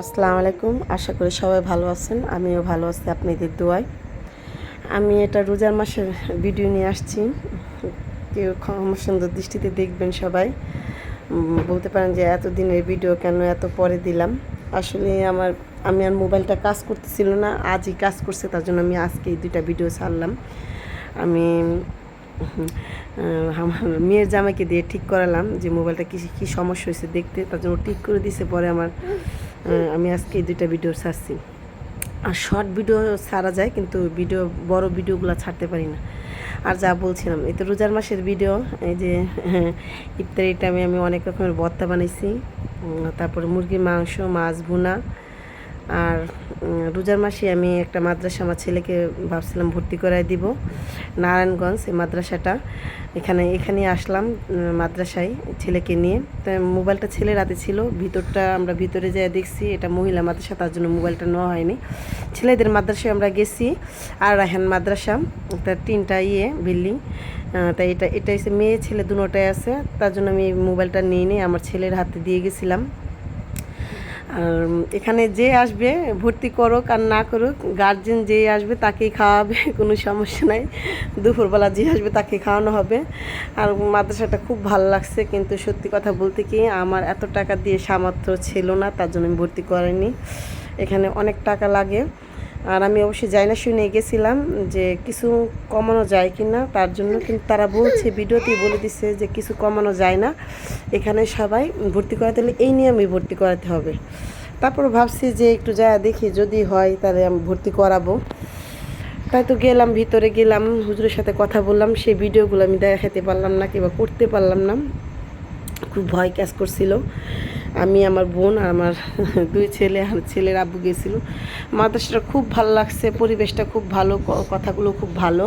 আসসালামু আলাইকুম। আশা করি সবাই ভালো আছেন, আমিও ভালো আছি আপনাদের দোয়ায়। আমি এটা রোজার মাসের ভিডিও নিয়ে আসছি, কেউ ক্ষমা সুন্দর দৃষ্টিতে দেখবেন সবাই। বলতে পারেন যে এতদিনের ভিডিও কেন এত পরে দিলাম। আসলে আমি আর মোবাইলটা কাজ করতেছিল না, আজই কাজ করছে, তার জন্য আমি আজকে এই দুইটা ভিডিও ছাড়লাম। আমি আমার মেয়ের জামাইকে দিয়ে ঠিক করালাম যে মোবাইলটা কী সমস্যা হয়েছে দেখতে, তার জন্য ঠিক করে দিছে। পরে আমি আজকে এই দুইটা ভিডিও ছাড়ছি। আর শর্ট ভিডিও ছাড়া যায়, কিন্তু বড় ভিডিওগুলো ছাড়তে পারি না। আর যা বলছিলাম, এই তো রোজার মাসের ভিডিও। এই যে ইফতারি টাইমে আমি অনেক রকমের ভর্তা বানাইছি, তারপরে মুরগির মাংস, মাছ ভুনা। আর রোজার মাসে আমি একটা মাদ্রাসা আমার ছেলেকে ভাবছিলাম ভর্তি করাই দিব, নারায়ণগঞ্জ এই মাদ্রাসাটা। এখানে আসলাম মাদ্রাসায় ছেলেকে নিয়ে। তো মোবাইলটা ছেলের হাতে ছিল, আমরা ভিতরে যেয়ে দেখছি এটা মহিলা মাদ্রাসা, তার জন্য মোবাইলটা নেওয়া হয়নি। ছেলেদের মাদ্রাসায় আমরা গেছি, আর রায়হান মাদ্রাসা, তার 3টা বিল্ডিং। তাই এটা হচ্ছে মেয়ে ছেলে দুটোটাই আছে, তার জন্য আমি মোবাইলটা নিয়ে নিয়ে আমার ছেলের হাতে দিয়ে গেছিলাম। আর এখানে যে আসবে ভর্তি করুক আর না করুক, গার্জেন যে আসবে তাকেই খাওয়াবে, কোনো সমস্যা নাই। দুপুরবেলা যে আসবে তাকে খাওয়ানো হবে। আর মাদ্রাসাটা খুব ভালো লাগছে, কিন্তু সত্যি কথা বলতে কি আমার এত টাকা দিয়ে সামর্থ্য ছিল না, তার জন্য আমি ভর্তি করিনি। এখানে অনেক টাকা লাগে। আর আমি অবশ্যই যাই না শুনে গেছিলাম যে কিছু কমানো যায় কি না, তার জন্য। কিন্তু তারা বলছে, ভিডিওতেই বলে দিচ্ছে যে কিছু কমানো যায় না, এখানে সবাই ভর্তি করাতে হলে এই নিয়মেই ভর্তি করাতে হবে। তারপর ভাবছি যে একটু যা দেখি, যদি হয় তাহলে আমি ভর্তি করাবো। তাই তো গেলাম, ভিতরে গেলাম, হুজুরের সাথে কথা বললাম। সেই ভিডিওগুলো আমি দেখাতে পারলাম না কিংবা করতে পারলাম না, খুব ভয় কাজ করছিল। আমি, আমার বোন আর আমার 2 ছেলে, আর ছেলের আব্বু গেছিলো। মাদ্রাসাটা খুব ভালো লাগছে, পরিবেশটা খুব ভালো, কথাগুলো খুব ভালো।